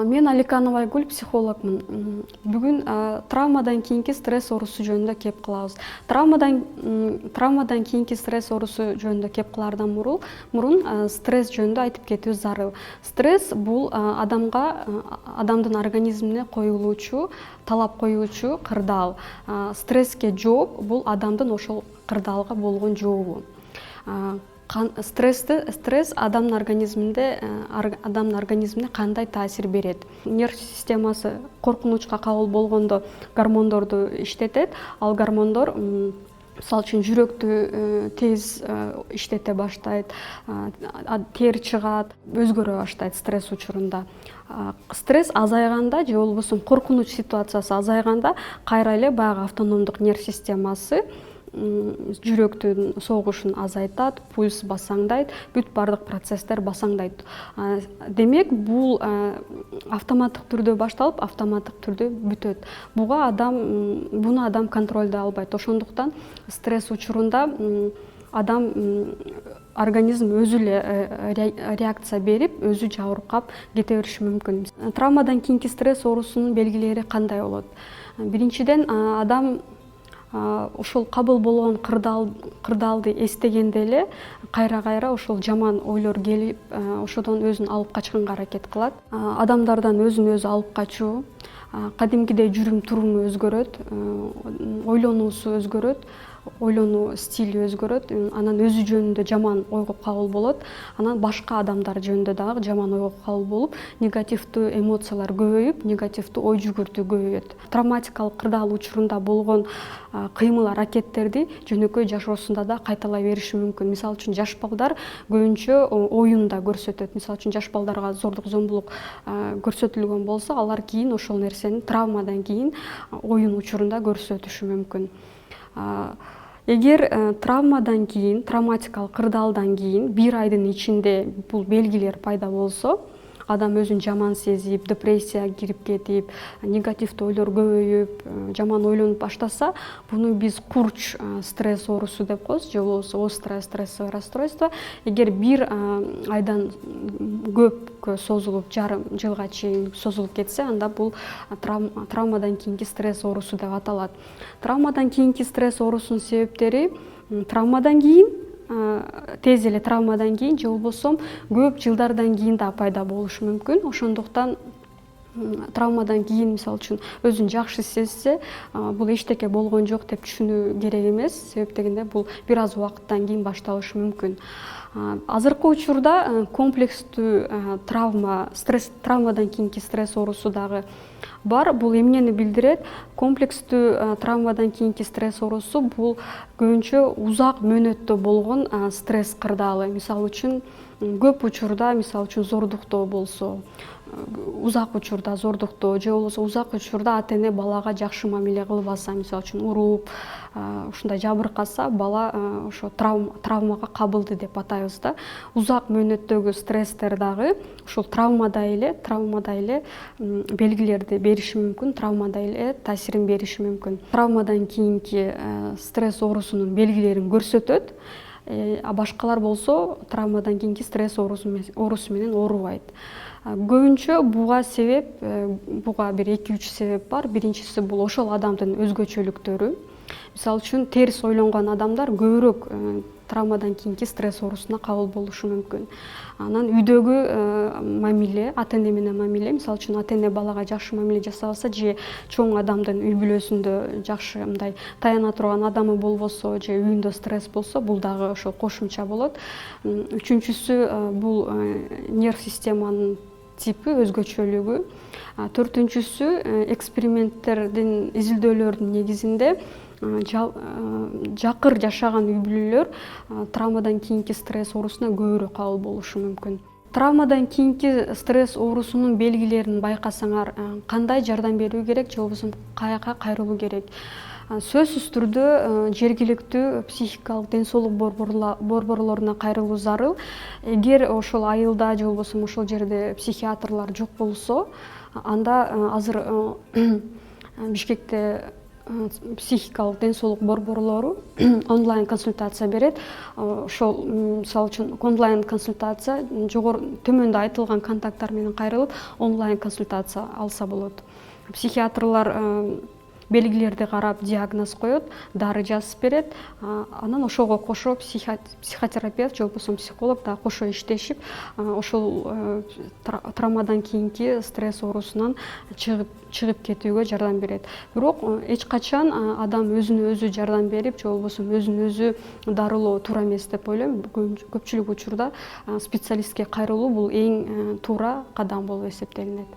Мен Аликанова Айгүл, психологмун. Бүгүн травмадан кийинки стресс оорусу жөнүндө кеп кылабыз. Травмадан кийинки стресс оорусу жөнүндө кеп кылаардан мурун стресс жөнүндө айтып кетүү зарыл. Стресс бул адамдын организмине коюлуучу, талап коюучу кырдаал. Стресске жооп бул адамдын ошол кырдаалга болгон жообу. Стресс адамдын организмине кандай таасир берет? Нерв системасы коркунучка кабыл болгондо гормондорду иштетет. Ал гормондор мисалы үчүн жүрөктү тез иштете баштайт, тер чыгат, өзгөрө баштайт стресс учурунда. Стресс азайганда же болбосо коркунуч ситуациясы азайганда кайра эле баягы автономдук нерв системасы жүрөктүн согушун азайтат, пульс басаңдайт, бүт бардык процесстер басаңдайт. Демек, бул автоматтык түрдө башталып, автоматтык түрдө бүтөт. Буну адам контролдой албайт. Ошондуктан стресс учурунда адам организм өзү эле реакция берип, өзү жабыркап кете бериши мүмкүн. Травмадан кийинки стресс оорусунун белгилери кандай болот? Биринчиден, адам ошол кабыл болгон кырдаалды эстегенде эле кайра ошол жаман ойлор келип, ошодон өзүн алып качканга аракет кылат. Адамдардан өзүн өзү алып качуу, кадимкидей жүрүм туруму өзгөрөт, ойлонуусу өзгөрөт, ойлонуу стили өзгөрөт, анан өзү жөнүндө жаман ойго кабыл болот, анан башка адамдар жөнүндө дагы жаман ойго кабыл болуп, негативдүү эмоциялар көбөйүп, негативдүү ой жүгүртүү көбөйөт. Травматикалык кырдаал учурунда болгон кыймыл аракеттерди жөнөкөй жашоосунда да кайталай бериши мүмкүн. Мисалы үчүн жаш балдар көбүнчө оюнда көрсөтөт. Мисалы үчүн жаш балдарга зордук зомбулук көрсөтүлгөн болсо, алар кийин ошол нерсени травмадан кийин оюн учурунда көрсөтүшү мүмкүн. Эгер травмадан кийин, травматикалык кырдаалдан кийин 1 айдын ичинде бул белгилер пайда болсо, адам өзүн жаман сезип, депрессияга кирип кетип, негативдүү ойлор көбөйүп, жаман ойлонуп баштаса, буну биз курч стресс оорусу деп коебуз, же болбосо острое стрессовое расстройство. Эгер 1 айдан көпкө созулуп, жарым жылга чейин созулуп кетсе, анда бул травмадан кийинки стресс оорусу деп аталат. Травмадан кийинки стресс оорусунун себептери травмадан кийин, тез эле травмадан кийин же болбосо көп жылдардан кийин да пайда болушу мүмкүн. Ошондуктан травмадан кийин мисалы үчүн өзүн жакшы сезсе, бул эчтеке болгон жок деп түшүнүү керек эмес. Себеп дегенде бул бир аз убакыттан кийин башталышы мүмкүн. Азыркы учурда комплекстүү травмадан кийинки стресс оорусу дагы бар. Бул эмнени билдирет? Комплекстүү травмадан кийинки стресс оорусу бул көбүнчө узак мөөнөттө болгон стресс кырдаалы. Мисалы үчүн көп учурда, мисалы үчүн зордуктоо болсо, узак учурда зордуктоо же болбосо узак учурда ата-эне балага жакшы мамиле кылбаса, мисалы үчүн уруп, ушундай жабыркаса, бала ошо травмага кабылды деп атайбыз да. Узак мөөнөттөгү стресстер дагы ушул травмадай эле белгилерди бериши мүмкүн, травмадай эле таасирин бериши мүмкүн. Травмадан кийинки стресс оорусунун белгилерин көрсөтөт, а башкалар болсо травмадан кийинки стресс оорусу менен оорубайт. Көбүнчө буга бир 2-3 себеп бар. Биринчиси бул ошол адамдын өзгөчөлүктөрү. Мисалы үчүн терс ойлонгон адамдар көбүрөөк травмадан кийинки стресс оорусуна кабыл болушу мүмкүн. Анан үйдөгү мамиле, ата-эне менен мамиле, мисалы үчүн ата-эне балага жакшы мамиле жасабаса же чоң адамдын үй бүлөсүндө жакшы мындай таяна турган адамы болбосо же үйүндө стресс болсо, бул дагы ошол кошумча болот. Үчүнчүсү бул нерв системанын типи, өзгөчөлүгү. Төртүнчүсү эксперименттердин, изилдөөлөрдүн негизинде жакыр жашаган үй бүлөлөр травмадан кийинки стресс оорусуна көбүрөөк кабыл болушу мүмкүн. Травмадан кийинки стресс оорусунун белгилерин байкасаңар, кандай жардам берүү керек же болбосо каяка кайрылуу керек? Сөзсүз түрдө жергиликтүү психикалык ден соолук борборлоруна кайрылуу зарыл. Эгер ошол айылда же болбосо ошол жерде психиатрлар жок болсо, анда азыр Бишкекте психикалык ден соолук борборлору онлайн консультация берет. Ошол мисалы үчүн онлайн консультация төмөндө айтылган контакттар менен кайрылып онлайн консультация алса болот. Психиатрлар белгилерди карап диагноз коет, дары жазып берет. Анан ошого кошо психотерапевт же болбосо психолог да кошо иштешип, ошол травмадан кийинки стресс оорусунан чыгып кетүүгө жардам берет. Бирок эч качан адам өзүнө өзү жардам берип же болбосо өзүн өзү дарылоо туура эмес деп ойлойм. Көпчүлүк учурда специалистке кайрылуу бул эң туура кадам болуп эсептелинет.